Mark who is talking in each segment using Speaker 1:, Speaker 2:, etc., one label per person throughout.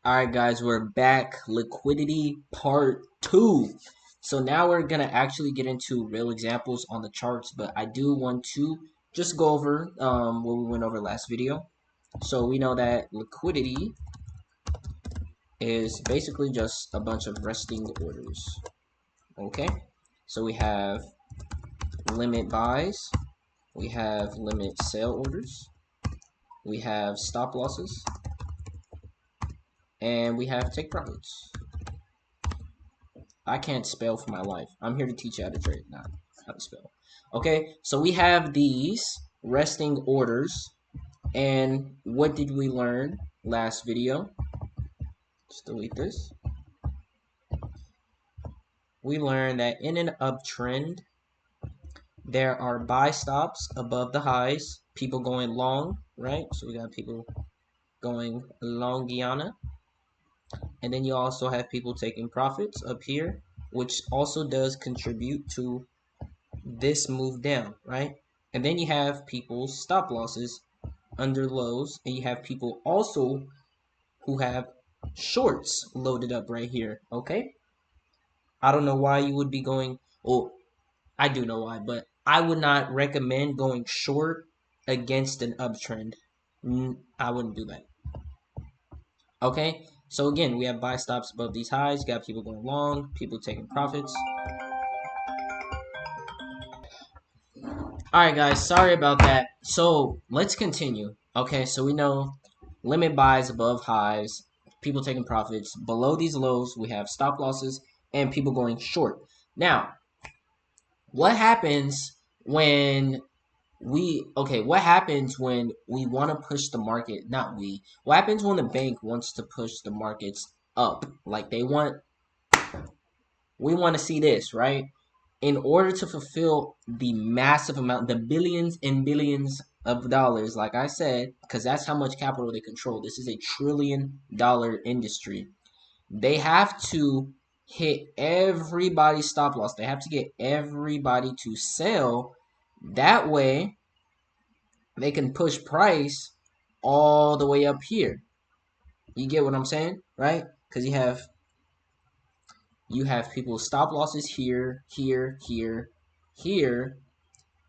Speaker 1: Alright guys, we're back. Liquidity part 2. So now we're going to actually get into real examples on the charts, but I do want to just go over what we went over last video. So we know that liquidity is basically just a bunch of resting orders. Okay? So we have limit buys, we have limit sell orders, we have stop losses, and we have take profits. I can't spell for my life. I'm here to teach you how to trade, not how to spell. Okay, so we have these resting orders. And what did we learn last video? Just delete this. We learned that in an uptrend, there are buy stops above the highs. People going long, right? So we got people going longiana. And then you also have people taking profits up here, which also does contribute to this move down, right? And then you have people's stop losses under lows, and you have people also who have shorts loaded up right here, okay? I don't know why you would be going, well, I do know why, but I would not recommend going short against an uptrend. I wouldn't do that. Okay, so again, we have buy stops above these highs, got people going long, people taking profits. Alright guys, sorry about that. So let's continue. Okay, so we know limit buys above highs, people taking profits. Below these lows, we have stop losses and people going short. Now, what happens when what happens when we want to push the market? What happens when the bank wants to push the markets up? Like we want to see this, right? In order to fulfill the massive amount, the billions and billions of dollars, like I said, because that's how much capital they control. This is a $1 trillion industry. They have to hit everybody's stop loss. They have to get everybody to sell. That way, they can push price all the way up here. You get what I'm saying, right? Because you have people's stop losses here, here, here, here,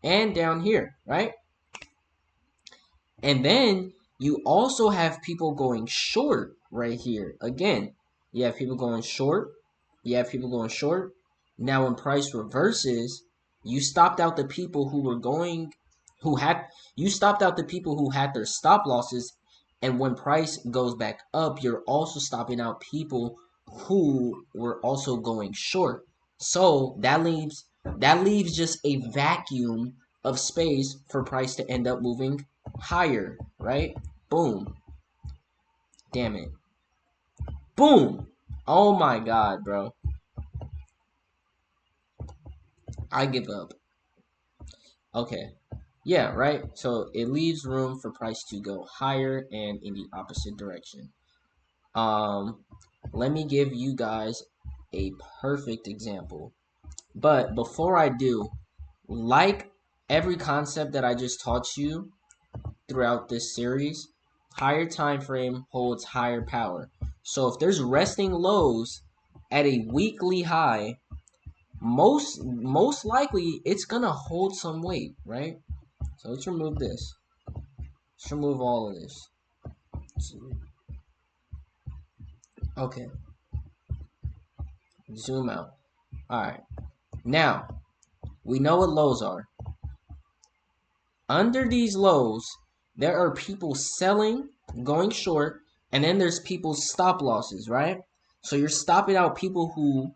Speaker 1: and down here, right? And then you also have people going short right here. Again, you have people going short. You have people going short. Now when price reverses, you stopped out the people who were going, you stopped out the people who had their stop losses. And when price goes back up, you're also stopping out people who were also going short. So that leaves just a vacuum of space for price to end up moving higher, right? Boom. Damn it. Boom. Oh my god, bro. I give up. Okay. Yeah, right? So it leaves room for price to go higher and in the opposite direction. Um, Let me give you guys a perfect example. But before I do, like every concept that I just taught you throughout this series, higher time frame holds higher power. So if there's resting lows at a weekly high, most likely it's gonna hold some weight, right? So let's remove this. Let's remove all of this. Okay. Zoom out. Alright. Now, we know what lows are. Under these lows, there are people selling, going short, and then there's people's stop losses, right? So you're stopping out the people who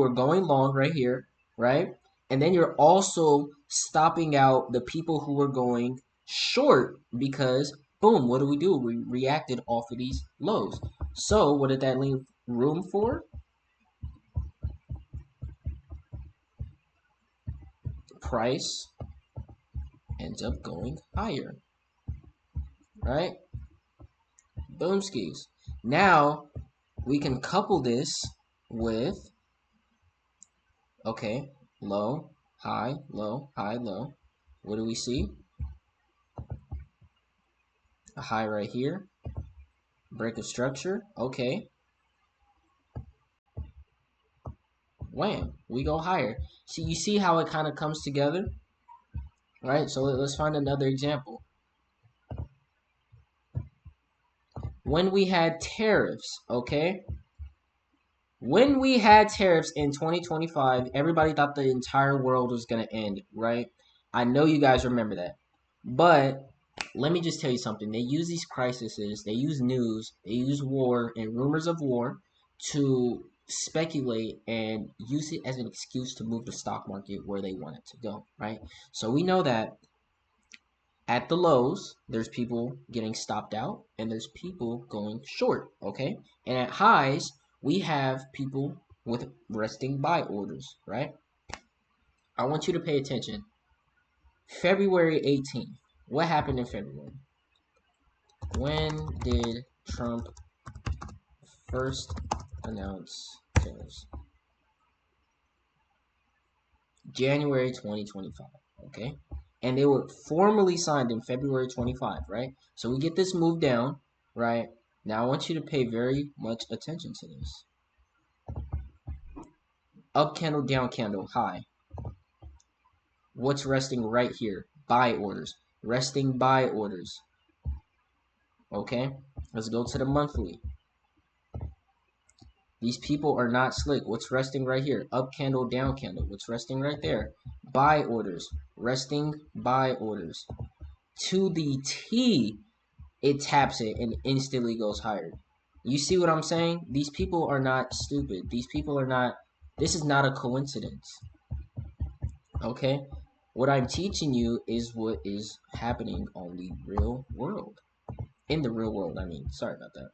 Speaker 1: are going long right here, right? And then you're also stopping out the people who are going short because boom, what do? We reacted off of these lows. So what did that leave room for? Price ends up going higher, right? Boom skis. Now we can couple this with, okay, low, high, low, high, low. What do we see? A high right here, Break of structure. Okay. Wham. We go higher. So you see how it kind of comes together? Right? So let's find another example. When we had tariffs, okay? When we had tariffs in 2025, everybody thought the entire world was going to end, right? I know you guys remember that. But let me just tell you something. They use these crises, they use news, they use war and rumors of war to speculate and use it as an excuse to move the stock market where they want it to go, right? So we know that at the lows, there's people getting stopped out and there's people going short, okay? And at highs, we have people with resting buy orders, right? I want you to pay attention. February 18th. What happened in February? When did Trump first announce tariffs? January 2025, okay? And they were formally signed in February 25, right? So we get this move down, right? Now I want you to pay very much attention to this. Up candle, down candle, high. What's resting right here? Buy orders. Resting buy orders. Okay? Let's go to the monthly. These people are not slick. What's resting right here? Up candle, down candle. What's resting right there? Buy orders. Resting buy orders. To the T, it taps it and instantly goes higher. You see what I'm saying? These people are not stupid. These people are not, this is not a coincidence. Okay? What I'm teaching you is what is happening on the real world. In the real world, I mean. Sorry about that.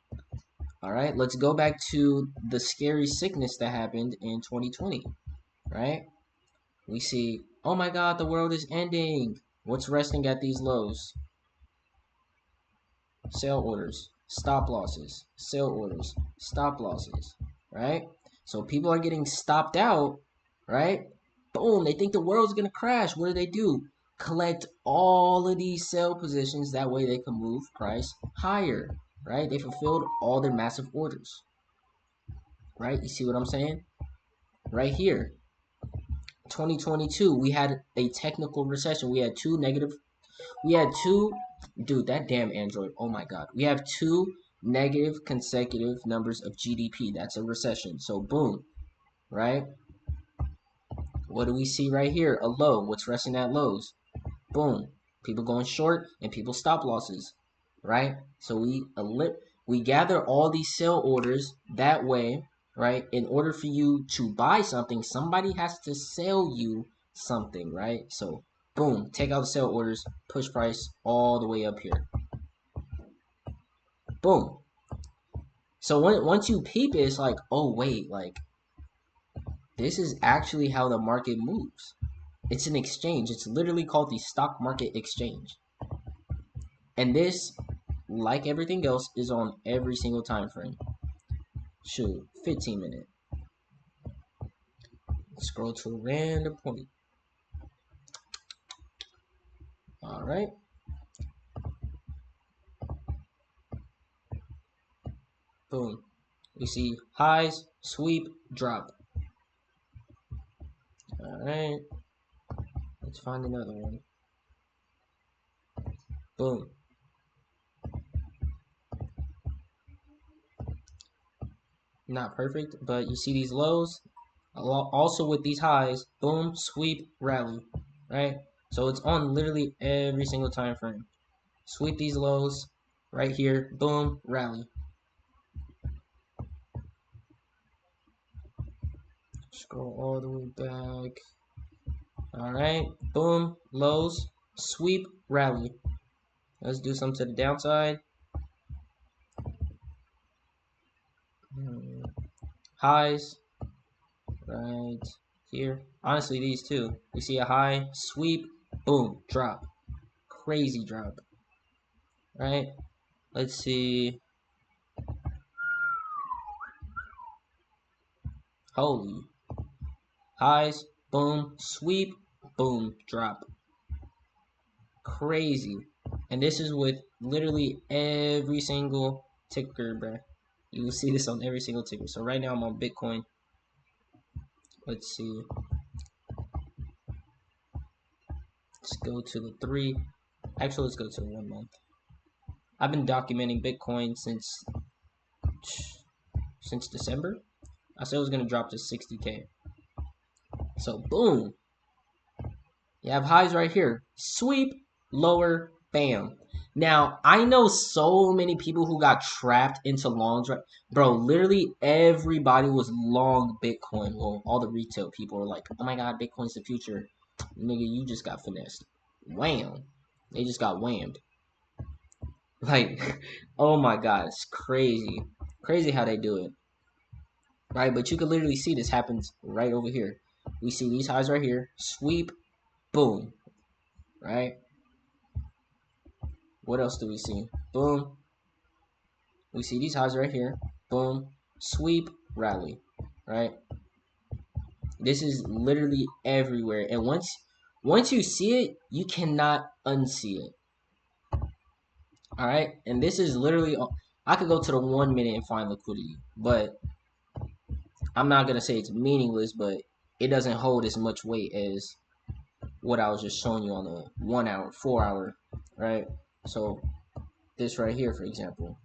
Speaker 1: Alright, let's go back to the scary sickness that happened in 2020. Right? We see, oh my god, the world is ending. What's resting at these lows? Sell orders, stop losses, sell orders, stop losses, right? So people are getting stopped out, right? Boom, they think the world's gonna crash. What do? Collect all of these sell positions. That way they can move price higher, right? They fulfilled all their massive orders, right? You see what I'm saying? Right here, 2022, we had a technical recession. We had two, dude, that damn Android, oh my god. We have two negative consecutive numbers of GDP. That's a recession. So boom, right? What do we see right here? A low. What's resting at lows? Boom. People going short and people stop losses, right? So we gather all these sell orders that way, right? In order for you to buy something, somebody has to sell you something, right? So boom, take out the sell orders, push price all the way up here. Boom. So once you peep it, it's like, oh wait, like this is actually how the market moves. It's an exchange. It's literally called the stock market exchange. And this, like everything else, is on every single time frame. Shoot, 15 minute. Scroll to a random point. Alright. Boom. We see highs, sweep, drop. Alright. Let's find another one. Boom. Not perfect, but you see these lows? Also with these highs, boom, sweep, rally, right? So it's on literally every single time frame. Sweep these lows right here, boom, rally. Scroll all the way back. All right, boom, lows, sweep, rally. Let's do some to the downside. Highs, right here. Honestly, these two. We see a high, sweep, boom, drop. Crazy drop. Right? Let's see. Holy. Highs, boom, sweep, boom, drop. Crazy. And this is with literally every single ticker, bruh. You will see this on every single ticker. So right now I'm on Bitcoin. Let's see. Let's go to the 3. Actually, let's go to the 1 month. I've been documenting Bitcoin since December. I said it was gonna drop to 60K. So boom, you have highs right here. Sweep, lower, bam. Now, I know so many people who got trapped into longs. Right? Bro, literally everybody was long Bitcoin. Well, all the retail people were like, oh my God, Bitcoin's the future. Nigga, you just got finessed. Wham. They just got whammed. Like, oh my God, it's crazy. Crazy how they do it. Right? But you can literally see this happens right over here. We see these highs right here. Sweep, boom. Right? What else do we see? Boom. We see these highs right here. Boom. Sweep, rally. Right? This is literally everywhere. And once you see it, you cannot unsee it. Alright? And this is literally, I could go to the 1 minute and find liquidity. But I'm not going to say it's meaningless, but it doesn't hold as much weight as what I was just showing you on the 1 hour, 4 hour. Right? So this right here, for example.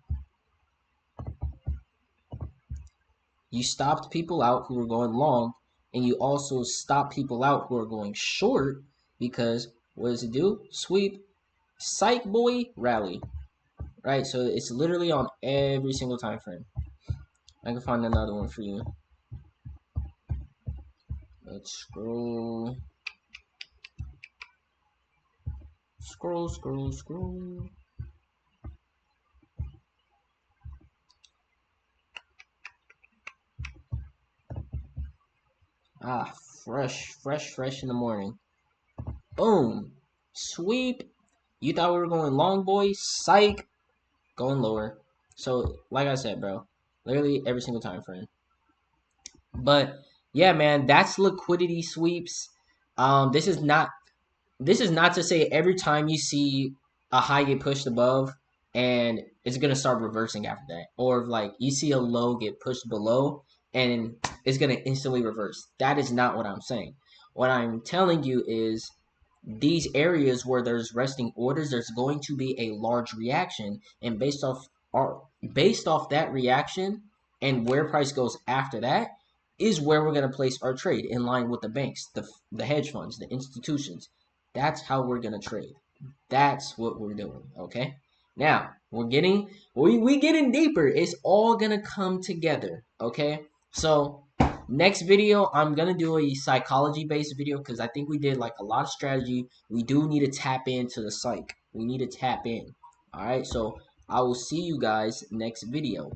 Speaker 1: You stopped people out who were going long, and you also stopped people out who are going short, because what does it do? Sweep, psych boy, rally. Right? So it's literally on every single time frame. I can find another one for you. Let's scroll. Scroll. Ah, fresh in the morning. Boom. Sweep. You thought we were going long, boy? Psych. Going lower. So, like I said, bro, literally every single time frame. But yeah, man, that's liquidity sweeps. This is not to say every time you see a high get pushed above and it's gonna start reversing after that, or like you see a low get pushed below and it's gonna instantly reverse. That is not what I'm saying. What I'm telling you is these areas where there's resting orders, there's going to be a large reaction, and based off that reaction and where price goes after that is where we're going to place our trade in line with the banks, the hedge funds, the institutions. That's how we're going to trade. That's what we're doing, okay? Now, we getting deeper. It's all going to come together, okay? So, next video, I'm going to do a psychology-based video because I think we did like a lot of strategy. We do need to tap into the psych. We need to tap in. All right, so I will see you guys next video.